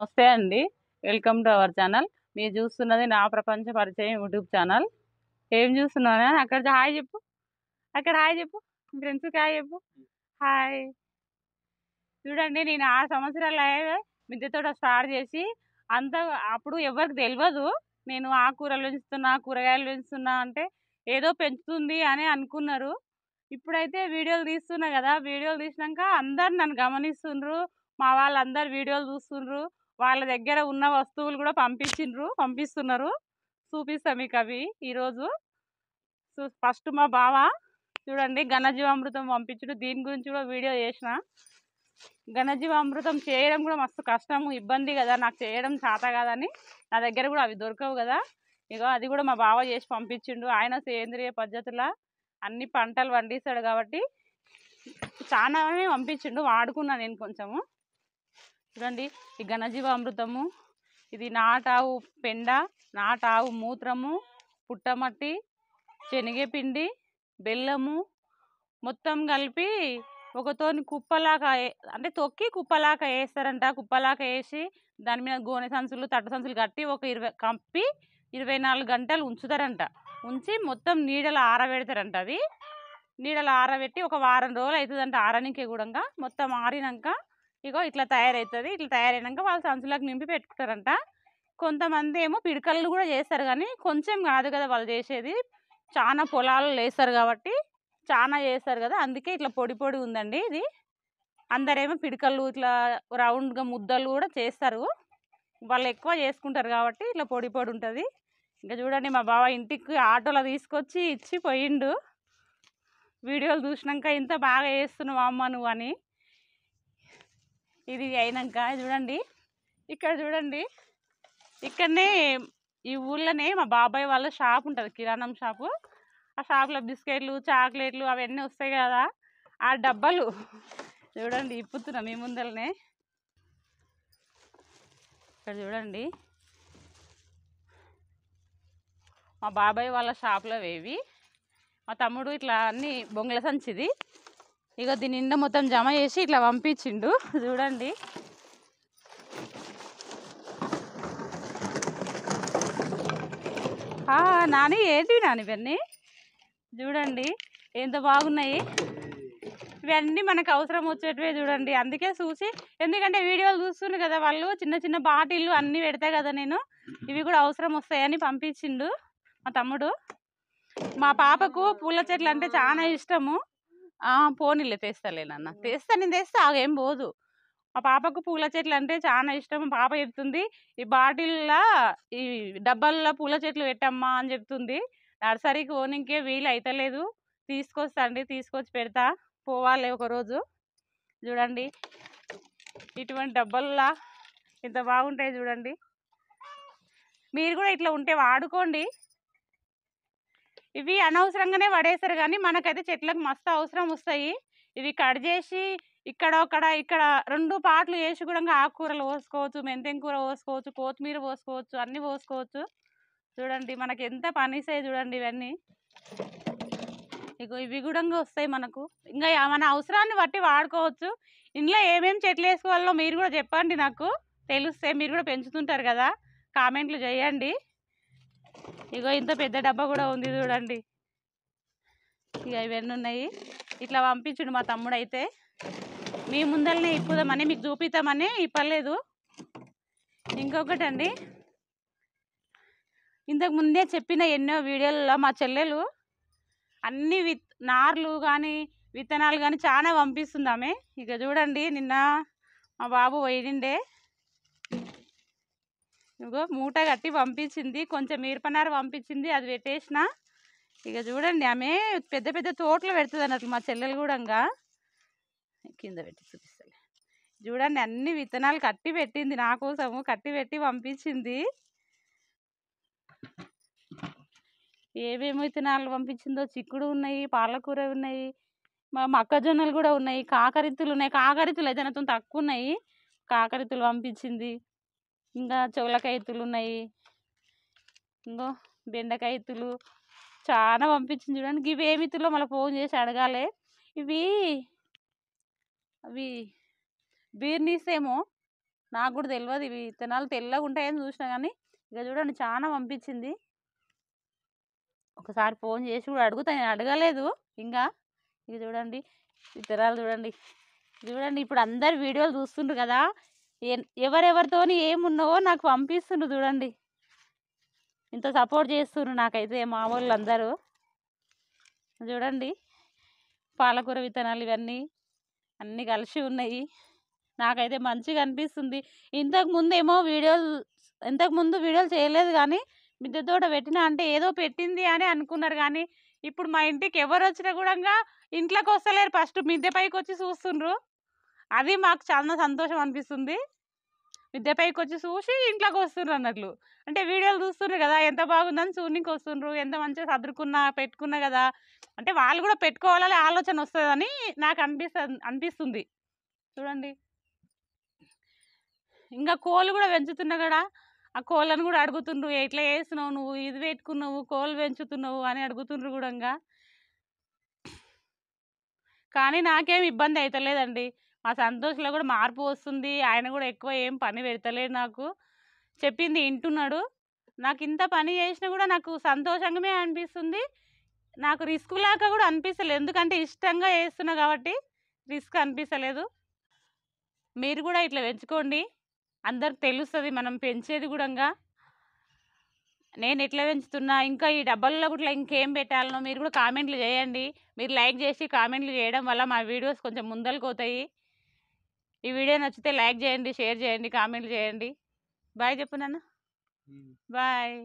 నమస్తే అండి. Welcome to our channel. మీరు చూస్తున్నది నా ప్రపంచ పరిచయం యూట్యూబ్ ఛానల్. ఏం చూస్తున్నానా? అక్కడ హాయ్ చెప్పు. అక్కడ హాయ్ చెప్పు. ఫ్రెండ్స్కి హాయ్ చెప్పు. హాయ్. చూడండి, నేను 6 సంవత్సరాల మిద్దె తోట స్టార్ట్ చేసి అంత అప్పుడు ఎవరికి తెలియదు నేను ఆకుకూరలు పెంచుతున్నా, కూరగాయలు పెంచుతున్నా అంటే ఏదో పెంచుతుంది అని అనుకున్నారు. ఇప్పుడైతే వీడియోలు తీస్తున్నా కదా, వీడియోలు తీసినాక అందరు నన్ను గమనిస్తుండ్రు. మా వాళ్ళందరు వీడియోలు చూస్తుండ్రు. వాళ్ళ దగ్గర ఉన్న వస్తువులు కూడా పంపిస్తున్నారు. చూపిస్తా మీకు అవి ఈరోజు. ఫస్ట్ మా బావ చూడండి ఘనజీవామృతం పంపించుడు. దీని గురించి కూడా వీడియో చేసిన. ఘనజీవామృతం చేయడం కూడా మస్తు కష్టము, ఇబ్బంది కదా, నాకు చేయడం చేత కాదని. నా దగ్గర కూడా అవి దొరకవు కదా. ఇగో అది కూడా మా బావ చేసి పంపించిండు. ఆయన సేంద్రియ పద్ధతిలో అన్ని పంటలు పండిస్తాడు కాబట్టి చాలానే పంపించిండు. వాడుకున్నా నేను కొంచెము. చూడండి, ఈ ఘనజీవామృతము, ఇది నాటావు పెండ, నాటావు మూత్రము, పుట్టమట్టి, శనగపిండి, బెల్లము మొత్తం కలిపి ఒకతోని కుప్పలాగా అంటే తొక్కి కుప్పలాగా వేస్తారంట. కుప్పలాగా వేసి దాని మీద గోనె సంచులు, తట్ట సంచులు కట్టి ఒక 24 గంటలు ఉంచుతారంట. ఉంచి మొత్తం నీడలో ఆరబెడతారంట. అది నీడలో ఆరబెట్టి ఒక వారం రోజులు అవుతుందంట ఆరనికి కూడా. మొత్తం ఆరినాక ఇగో ఇట్లా తయారవుతుంది. ఇట్లా తయారైనాక వాళ్ళు సంచులకు నింపి పెట్టుకుంటారంట. కొంతమంది ఏమో పిడకలు కూడా చేస్తారు, కానీ కొంచెం కాదు కదా వాళ్ళు చేసేది, చాలా పొలాలు వేస్తారు కాబట్టి చాలా చేస్తారు కదా, అందుకే ఇట్లా పొడి పొడి ఉందండి ఇది. అందరేమో పిడకలు ఇట్లా రౌండ్గా ముద్దలు కూడా చేస్తారు. వాళ్ళు ఎక్కువ చేసుకుంటారు కాబట్టి ఇట్లా పొడి పొడి ఉంటుంది. ఇంకా చూడండి, మా బావ ఇంటికి ఆటోలో తీసుకొచ్చి ఇచ్చి పోయిండు. వీడియోలు చూసినాక ఇంత బాగా చేస్తున్నావు అమ్మ నువ్వు అని. ఇది అయినాక చూడండి, ఇక్కడ చూడండి, ఇక్కడనే ఈ ఊళ్ళోనే మా బాబాయ్ వాళ్ళ షాప్ ఉంటుంది, కిరాణం షాపు. ఆ షాప్లో బిస్కెట్లు, చాక్లెట్లు అవన్నీ వస్తాయి కదా, ఆ డబ్బాలు చూడండి ఇప్పుతున్నా మీ ముందరనే. ఇక్కడ చూడండి, మా బాబాయ్ వాళ్ళ షాప్లో వేవి. మా తమ్ముడు ఇట్లా అన్ని బొంగల సంచిది. ఇక దీని నిండా మొత్తం జమ చేసి ఇట్లా పంపించిండు. చూడండి, నాని ఏంటి నాని ఇవన్నీ చూడండి ఎంత బాగున్నాయి. ఇవన్నీ మనకు అవసరం వచ్చేటివే చూడండి. అందుకే చూసి, ఎందుకంటే వీడియోలు చూస్తుండ్రు కదా వాళ్ళు, చిన్న చిన్న బాటిళ్ళు అన్నీ పెడతా కదా నేను, ఇవి కూడా అవసరం వస్తాయని పంపించిండు మా తమ్ముడు. మా పాపకు పూల చెట్లు అంటే చాలా ఇష్టము. పోనీలే తెస్తలేనన్న, నేను తెస్తా, ఏం పోదు. మా పాపకు పూల చెట్లు అంటే చాలా ఇష్టం. పాప చెప్తుంది, ఈ బాటిల్లో ఈ డబ్బాల్లో పూల చెట్లు పెట్టమ్మా అని చెప్తుంది. నర్సరీకి ఓనికే వీలు అవుతలేదు. తీసుకొచ్చి పెడతా, పోవాలి ఒకరోజు. చూడండి, ఇటువంటి డబ్బాల్లో ఇంత బాగుంటాయి చూడండి. మీరు కూడా ఇట్లా ఉంటే వాడుకోండి. ఇవి అనవసరంగానే పడేస్తారు, కానీ మనకైతే చెట్లకు మస్తు అవసరం వస్తాయి. ఇవి కట్ చేసి ఇక్కడ 2 పాటలు వేసి కూడా ఆకుకూరలు పోసుకోవచ్చు, మెంతెం కూర పోసుకోవచ్చు, కొత్తిమీర పోసుకోవచ్చు, అన్నీ పోసుకోవచ్చు. చూడండి మనకి ఎంత పనిస్తాయి చూడండి ఇవన్నీ. ఇగో ఇవి కూడా వస్తాయి మనకు. ఇంకా మన అవసరాన్ని బట్టి వాడుకోవచ్చు. ఇంట్లో ఏమేమి చెట్లు వేసుకోవాలో మీరు కూడా చెప్పండి, నాకు తెలిస్తే. మీరు కూడా పెంచుతుంటారు కదా, కామెంట్లు చేయండి. ఇగో ఇంత పెద్ద డబ్బా కూడా ఉంది చూడండి. ఇక ఇవన్నీ ఉన్నాయి. ఇట్లా పంపించుడు మా తమ్ముడు. అయితే మీ ముందరనే ఇప్పుదామని, మీకు చూపిద్దామని ఇప్పలేదు. ఇంకొకటి అండి, ఇంతకు ముందే చెప్పిన ఎన్నో వీడియోలలో మా చెల్లెలు అన్ని నార్లు కానీ విత్తనాలు కానీ చాలా పంపిస్తుంది ఆమె. ఇక చూడండి, నిన్న మా బాబు పోయిండే, ఇగో మూట కట్టి పంపించింది. కొంచెం మిరపనార పంపించింది, అది పెట్టేసిన. ఇక చూడండి, ఆమె పెద్ద పెద్ద తోటలు పెడుతుంది అన్నట్లు. మా చెల్లెలు కూడా కింద పెట్టి చూపిస్తాను. చూడండి, అన్ని విత్తనాలు కట్టి పెట్టింది, నా కోసము కట్టి పెట్టి పంపించింది. ఏమేమి విత్తనాలు పంపించిందో, చిక్కుడు ఉన్నాయి, పాలకూర ఉన్నాయి, మొక్కజొన్నలు కూడా ఉన్నాయి, కాకరిత్తులు ఉన్నాయి. కాకరిత్తులు అయితే నాతో తక్కువ ఉన్నాయి. కాకరిత్తులు పంపించింది. ఇంకా చోలకాయ ఇత్తులు ఉన్నాయి, ఇంకో బెండకాయ ఇత్తులు చాలా పంపించింది. చూడండి, ఇవి ఏమి ఇత్తులో మళ్ళీ ఫోన్ చేసి అడగాలి. అవి బీర్నీస్ ఏమో నాకు కూడా తెలియదు ఇవి విత్తనాలు తెల్లగా ఉంటాయని చూసినా కానీ ఇక చూడండి చాలా పంపించింది. ఒకసారి ఫోన్ చేసి కూడా అడుగుతా, నేను అడగలేదు ఇంకా. ఇక చూడండి విత్తనాలు చూడండి. చూడండి ఇప్పుడు అందరు వీడియోలు చూస్తుండ్రు కదా, ఎవరెవరితోని ఏమున్నావో నాకు పంపిస్తుండ్రు చూడండి. ఇంత సపోర్ట్ చేస్తుండ్రు నాకైతే మా వాళ్ళు అందరూ. చూడండి పాలకూర విత్తనాలు ఇవన్నీ అన్నీ కలిసి ఉన్నాయి. నాకైతే మంచిగా అనిపిస్తుంది. ఇంతకుముందు వీడియోలు చేయలేదు కానీ మిద్దె తోట పెట్టినా అంటే ఏదో పెట్టింది అని అనుకున్నారు. కానీ ఇప్పుడు మా ఇంటికి ఎవరు వచ్చినా కూడా ఇంట్లోకి వస్తలేరు, ఫస్ట్ మిద్దె పైకి వచ్చి చూస్తుండ్రు. అది మాకు చాలా సంతోషం అనిపిస్తుంది. మిద్దె పైకి వచ్చి చూసి ఇంట్లోకి వస్తుండ్రు అన్నట్లు. అంటే వీడియోలు చూస్తుండ్రు కదా ఎంత బాగుందని చూడనికి వస్తుండ్రు, ఎంత మంచిగా పెట్టుకున్నా కదా, అంటే వాళ్ళు కూడా పెట్టుకోవాలని ఆలోచన వస్తుందని నాకు అనిపిస్తుంది. చూడండి ఇంకా కోళ్ళు కూడా పెంచుతున్నా కదా, ఆ కోళ్ళను కూడా అడుగుతుండ్రు, ఎట్లా చేస్తున్నావు నువ్వు, ఇది పెట్టుకున్నావు కోళ్ళు పెంచుతున్నావు అని అడుగుతుండ్రు కూడా. కానీ నాకేం ఇబ్బంది అవుతలేదండి. మా సంతోష్లో కూడా మార్పు వస్తుంది. ఆయన కూడా ఎక్కువ ఏం పని పెడతలేడు, నాకు చెప్పింది వింటున్నాడు. నాకు ఇంత పని చేసినా కూడా నాకు సంతోషంగానే అనిపిస్తుంది. నాకు రిస్క్ లాగా కూడా అనిపిస్తలేదు, ఎందుకంటే ఇష్టంగా చేస్తున్నా కాబట్టి రిస్క్ అనిపిస్తలేదు. మీరు కూడా ఇట్లా పెంచుకోండి, అందరికి తెలుస్తుంది మనం పెంచేది కూడా. నేను ఎట్లా పెంచుతున్నా, ఇంకా ఈ డబ్బాల్లో కూడా ఇంకేం పెట్టాలనో మీరు కూడా కామెంట్లు చేయండి. మీరు లైక్ చేసి కామెంట్లు చేయడం వల్ల మా వీడియోస్ కొంచెం ముందరకు పోతాయి. ఈ వీడియో నచ్చితే లైక్ చేయండి, షేర్ చేయండి, కామెంట్లు చేయండి. బాయ్ చెప్పు నాన్న. బాయ్.